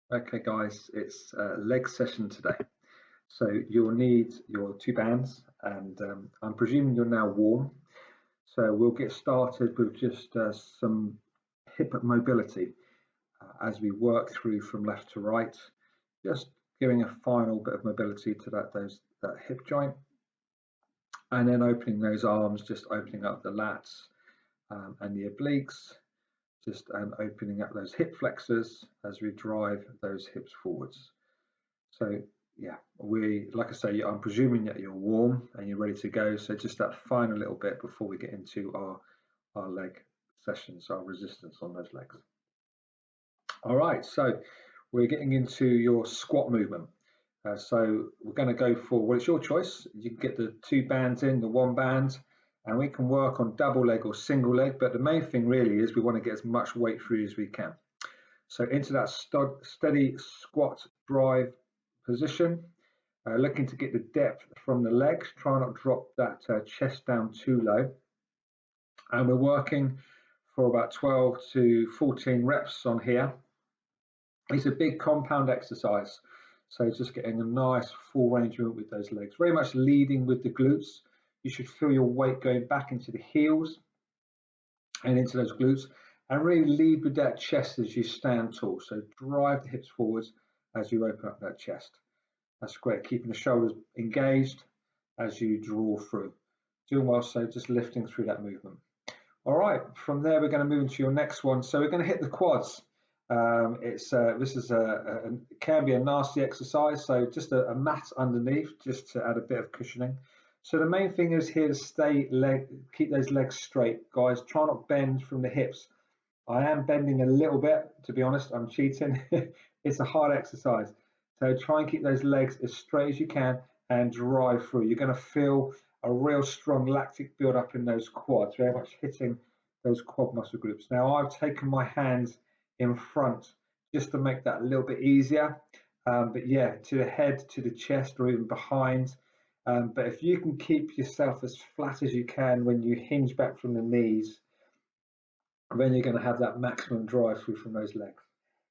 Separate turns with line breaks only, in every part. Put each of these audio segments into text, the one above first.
Okay guys, it's a leg session today. So you'll need your two bands and I'm presuming you're now warm. So we'll get started with just some hip mobility as we work through from left to right, just giving a final bit of mobility to that hip joint and then opening those arms, just opening up the lats and the obliques, just opening up those hip flexors as we drive those hips forwards. So yeah, like I say, I'm presuming that you're warm and you're ready to go. So just that final little bit before we get into our leg sessions, our resistance on those legs. All right, so we're getting into your squat movement. So we're going to go for, well, it's your choice. You can get the two bands in, the one band, and we can work on double leg or single leg. But the main thing really is we want to get as much weight through as we can. So into that steady squat drive position, looking to get the depth from the legs, try not to drop that chest down too low. And we're working for about 12 to 14 reps on here. It's a big compound exercise. So just getting a nice full range movement with those legs, very much leading with the glutes. You should feel your weight going back into the heels and into those glutes, and really lead with that chest as you stand tall. So drive the hips forwards as you open up that chest. That's great, keeping the shoulders engaged as you draw through. Doing well, so just lifting through that movement. All right, from there we're going to move into your next one. So we're going to hit the quads. This can be a nasty exercise, so just a mat underneath just to add a bit of cushioning. So the main thing is here to keep those legs straight, guys. Try not bend from the hips. I am bending a little bit, to be honest. I'm cheating. It's a hard exercise. So try and keep those legs as straight as you can and drive through. You're going to feel a real strong lactic build up in those quads, very much hitting those quad muscle groups. Now I've taken my hands in front just to make that a little bit easier. But yeah, to the head, to the chest, or even behind. But if you can keep yourself as flat as you can when you hinge back from the knees, then you're going to have that maximum drive through from those legs.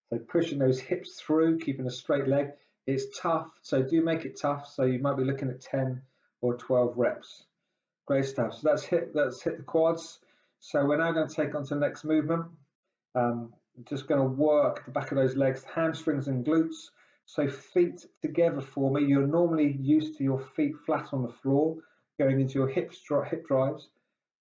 So pushing those hips through, keeping a straight leg. It's tough, so do make it tough. So you might be looking at 10 or 12 reps. Great stuff. So that's hit the quads. So we're now going to take on to the next movement. Just going to work the back of those legs, hamstrings and glutes. So feet together for me. You're normally used to your feet flat on the floor, going into your hip drives,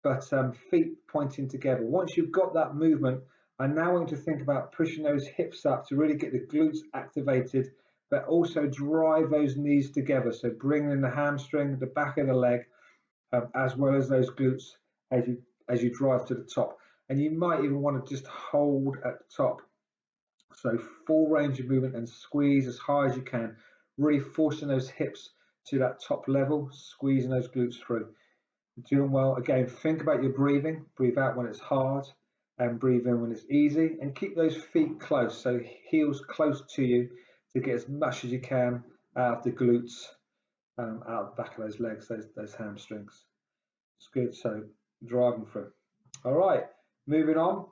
but feet pointing together. Once you've got that movement, I now want you to think about pushing those hips up to really get the glutes activated, but also drive those knees together. So bring in the hamstring, the back of the leg, as well as those glutes as you drive to the top. And you might even want to just hold at the top. So full range of movement and squeeze as high as you can, really forcing those hips to that top level, squeezing those glutes through. Doing well. Again, think about your breathing. Breathe out when it's hard and breathe in when it's easy, and keep those feet close, so heels close to you to get as much as you can out of the glutes, out the back of those legs, those hamstrings. It's good. So driving through. All right, moving on.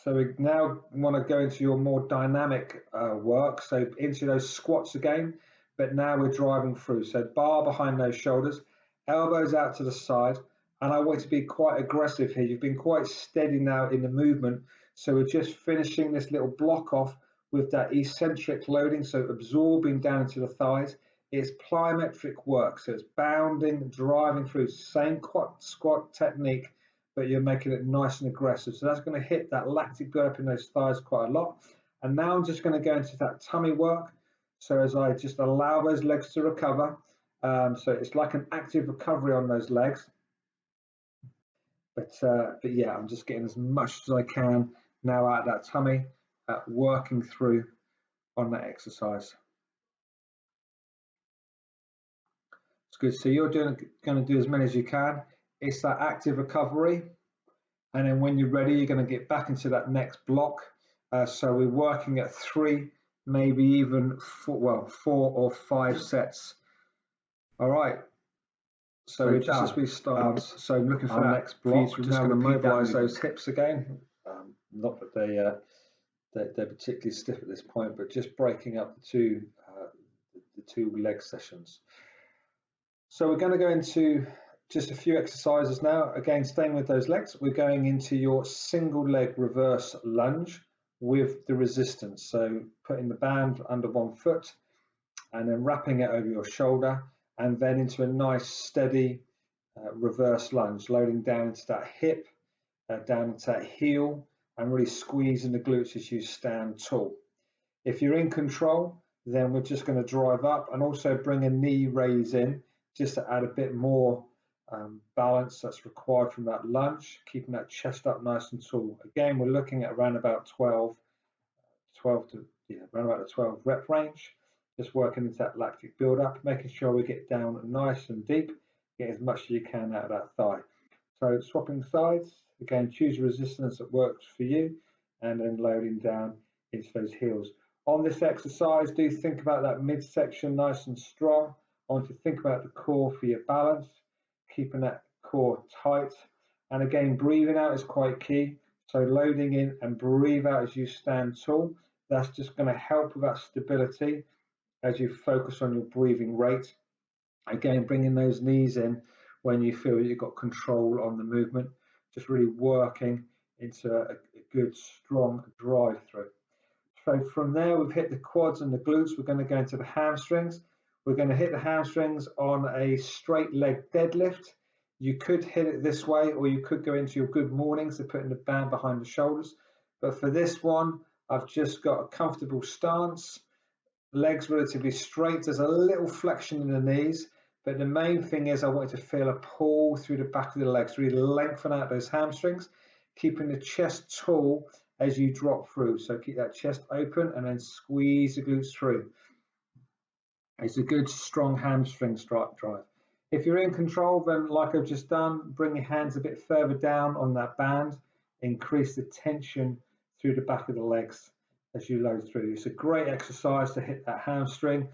So we now want to go into your more dynamic work, so into those squats again, but now we're driving through. So bar behind those shoulders, elbows out to the side, and I want to be quite aggressive here. You've been quite steady now in the movement, so we're just finishing this little block off with that eccentric loading, so absorbing down into the thighs. It's plyometric work, so it's bounding, driving through, same squat technique, but you're making it nice and aggressive. So that's going to hit that lactic buildup in those thighs quite a lot. And now I'm just going to go into that tummy work. So as I just allow those legs to recover, so it's like an active recovery on those legs. But yeah, I'm just getting as much as I can now out of that tummy, working through on that exercise. It's good. So you're going to do as many as you can. It's that active recovery. And then when you're ready, you're going to get back into that next block. So we're working at 3, maybe even 4 or 5 sets. All right. So just as we start, so I'm looking for our next block. Just going to mobilise those hips again. Not that they're particularly stiff at this point, but just breaking up the two leg sessions. So we're going to go into just a few exercises now. Again, staying with those legs, we're going into your single leg reverse lunge with the resistance. So putting the band under one foot and then wrapping it over your shoulder, and then into a nice steady reverse lunge, loading down into that hip, down into that heel, and really squeezing the glutes as you stand tall. If you're in control, then we're just going to drive up and also bring a knee raise in, just to add a bit more balance that's required from that lunge, keeping that chest up nice and tall. Again, we're looking at around about 12 to around about the 12 rep range, just working into that lactic build up, making sure we get down nice and deep, get as much as you can out of that thigh. So swapping sides, again, choose a resistance that works for you, and then loading down into those heels. On this exercise, do think about that midsection nice and strong. I want you to think about the core for your balance, keeping that core tight. And again, breathing out is quite key. So loading in and breathe out as you stand tall. That's just going to help with that stability as you focus on your breathing rate. Again, bringing those knees in when you feel you've got control on the movement, just really working into a good, strong drive through. So from there, we've hit the quads and the glutes. We're going to go into the hamstrings. We're going to hit the hamstrings on a straight leg deadlift. You could hit it this way, or you could go into your good mornings of putting the band behind the shoulders. But for this one, I've just got a comfortable stance, legs relatively straight. There's a little flexion in the knees, but the main thing is I want you to feel a pull through the back of the legs, really lengthen out those hamstrings, keeping the chest tall as you drop through. So keep that chest open and then squeeze the glutes through. It's a good strong hamstring drive. If you're in control, then like I've just done, bring your hands a bit further down on that band, increase the tension through the back of the legs as you load through. It's a great exercise to hit that hamstring.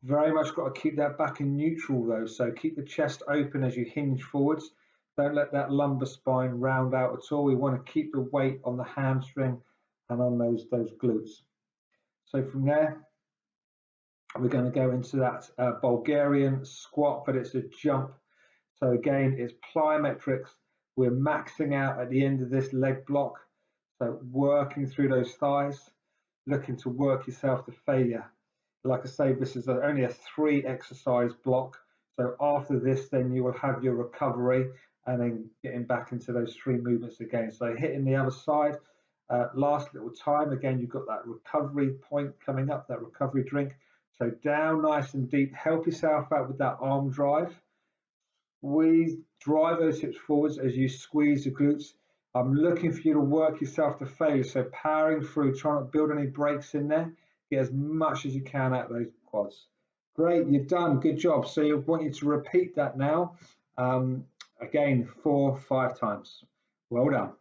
Very much got to keep that back in neutral though, so keep the chest open as you hinge forwards. Don't let that lumbar spine round out at all. We want to keep the weight on the hamstring and on those glutes. So from there, we're going to go into that Bulgarian squat, but it's a jump. So again, it's plyometrics. We're maxing out at the end of this leg block. So working through those thighs, looking to work yourself to failure. Like I say, this is only a 3 exercise block. So after this, then you will have your recovery and then getting back into those 3 movements again. So hitting the other side, last little time. Again, you've got that recovery point coming up, that recovery drink. So down nice and deep, help yourself out with that arm drive. Drive those hips forwards as you squeeze the glutes. I'm looking for you to work yourself to failure. So powering through, trying not to build any breaks in there. Get as much as you can out of those quads. Great, you've done, good job. So I want you to repeat that now. Again, 4 or 5 times. Well done.